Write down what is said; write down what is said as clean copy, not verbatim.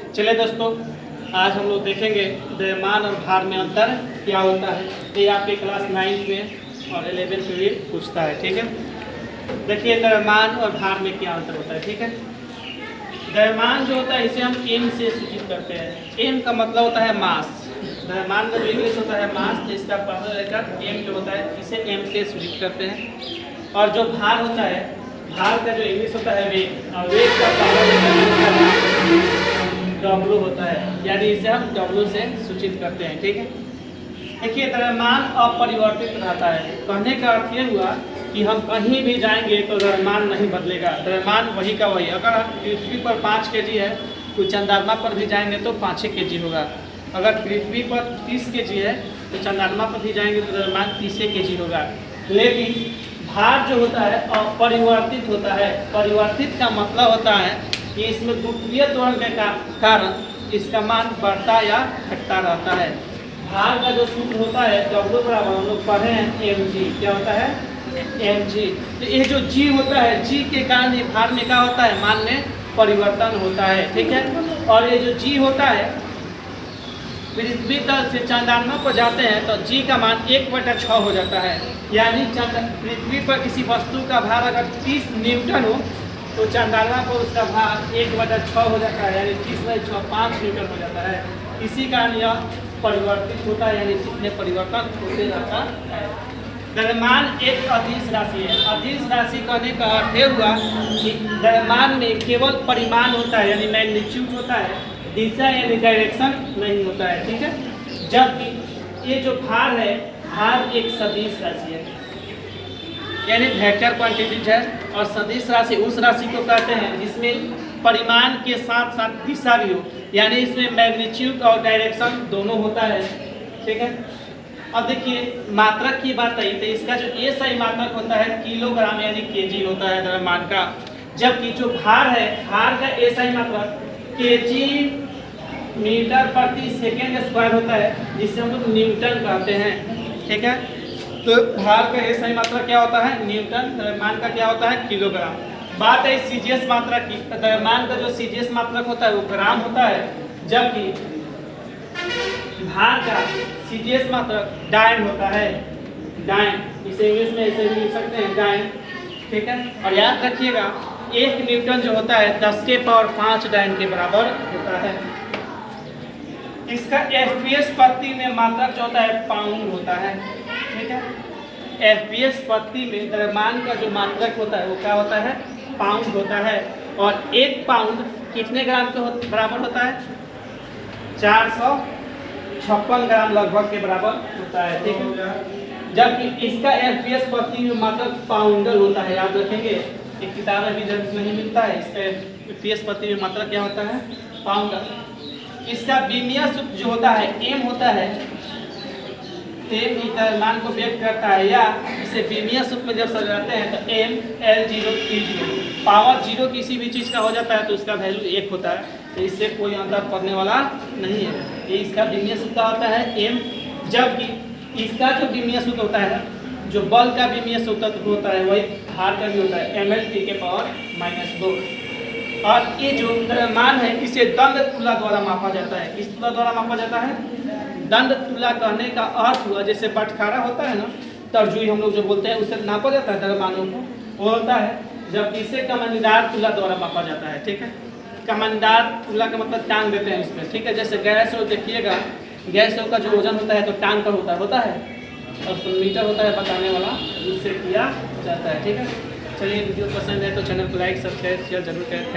चलिए दोस्तों, आज हम लोग देखेंगे द्रव्यमान और भार में अंतर क्या होता है। ये आपके क्लास 9 में और 11 में भी पूछता है। ठीक है, देखिए द्रव्यमान और भार में क्या अंतर होता है। ठीक है, द्रव्यमान जो होता है इसे हम एम से सूचित करते हैं। एम का मतलब होता है मास। द्रव्यमान का जो इंग्लिश होता है मास, तो इसका पता लेकर एम जो होता है इसे एम से सूचित करते हैं। और जो भार होता है, भार का जो इंग्लिश होता है वेग, और वेग का डब्लू होता है, यानी इसे हम डब्लू से सूचित करते हैं। ठीक है, देखिए द्रव्यमान अपरिवर्तित रहता है। कहने का अर्थ ये हुआ कि हम कहीं भी जाएंगे तो द्रव्यमान नहीं बदलेगा, द्रव्यमान वही का वही। अगर हम पृथ्वी पर 5 kg है तो चंद्रमा पर भी जाएंगे तो 5 kg होगा। अगर पृथ्वी पर 30 kg है तो चंद्रमा पर भी जाएंगे तो द्रव्यमान 30 kg होगा। लेकिन भार जो होता है अपरिवर्तित होता है। परिवर्तित का मतलब होता है कि इसमें गुरुत्वीय त्वरण के कारण इसका मान बढ़ता या घटता रहता है। भार का जो सूत्र होता है डब्ल्यू बराबर हम लोग पढ़े हैं mg। क्या होता है? mg। तो ये जो g होता है, g के कारण ये भार में क्या होता है, मान में परिवर्तन होता है। ठीक है, और ये जो g होता है पृथ्वी तल से चंद्रमा पर जाते हैं तो g का मान 1/6 हो जाता है। यानी पृथ्वी पर किसी वस्तु का भार अगर 30 न्यूटन हो तो चंद्रमा पर उसका भार 1/6 हो जाता है, यानी 30/6 5 न्यूटन हो जाता है। इसी कारण यह परिवर्तित होता है, यानी इसमें परिवर्तन होते रहता है। द्रव्यमान एक अदिश राशि है। अदिश राशि कहने का अर्थ यह हुआ कि द्रव्यमान में केवल परिमाण होता है, यानी मैग्नीट्यूड होता है, दिशा यानी डायरेक्शन नहीं होता है। ठीक है, जबकि ये जो भार है, भार एक सदिश राशि है, यानी वेक्टर क्वांटिटीज है। और सदिश राशि उस राशि को कहते हैं जिसमें परिमाण के साथ साथ दिशा भी हो, यानी इसमें मैग्नीट्यूड और डायरेक्शन दोनों होता है। ठीक है, अब देखिए मात्रक की बात आई तो इसका जो ए सही मात्रक होता है किलोग्राम यानी केजी होता है द्रव्यमान का। जबकि जो भार है, भार का ए सही मात्रक केजी मीटर प्रति सेकेंड स्क्वायर होता है, जिसे हम लोग न्यूटन कहते हैं। ठीक है, तो भार का ए सही मात्रक क्या होता है, न्यूटन। द्रव्यमान का क्या होता है, किलोग्राम। बात है सीजीएस मात्रक की। द्रव्यमान का जो सीजीएस मात्रक होता है वो ग्राम होता है, जबकि भार का सीजीएस मात्रक डायन होता है। डायन, इसे इंग्लिश में ऐसे भी लिख सकते हैं, डायन। ठीक है, और याद रखिएगा 1 न्यूटन जो होता है 10 के पावर 5 डायन के बराबर होता है। इसका एफपीएस प्रति में मात्रक जो होता है पाउंड होता है। ठीक है, एफपीएस प्रति में द्रव्यमान का जो मात्रक होता है वो क्या होता है, पाउंड होता है। और 1 पाउंड कितने ग्राम के बराबर होता है, 456 ग्राम लगभग के बराबर होता है। ठीक है, जबकि इसका एफपीएस प्रति में मात्रक पाउंडल होता है। याद रखेंगे, एक किताब में भी जब नहीं मिलता है, इसका एफपीएस प्रति में मात्रक क्या होता है, पाउंडल। इसका विमीय सूत्र जो होता है एम होता है, एम ही द्रव्यमान को व्यक्त करता है, या इसे विमीय सूत्र में जब सजाते हैं तो एम L0 T0। पावर 0 किसी भी चीज़ का हो जाता है तो उसका वैल्यू 1 होता है, तो इससे कोई अंतर पड़ने वाला नहीं है। ये इसका विमीय सूत्र होता है एम। जबकि इसका जो विमीय सूत्र होता है, जो बल का विमीय सूत्र होता है, वही भार का भी होता है, mL के पावर -2। और ये जो द्रव्यमान है इसे दंड तुला द्वारा मापा जाता है। किस तुला द्वारा मापा जाता है, दंड तुला। कहने का अर्थ हुआ जैसे बटखारा होता है ना, तरजुई हम लोग जो बोलते हैं, उससे नापा जाता है द्रव्यमानों को, वो होता है। जबकि इसे कमांडार तुला द्वारा मापा जाता है। ठीक है, कमांडार तुला का मतलब टांग देते हैं उसमें। ठीक है, जैसे गैस हो, देखिएगा गैस का जो वजन होता है तो टांग का होता है, और मीटर होता है बताने वाला, उससे किया जाता है। ठीक है, चलिए वीडियो पसंद है तो चैनल को लाइक सब्सक्राइब शेयर जरूर करें।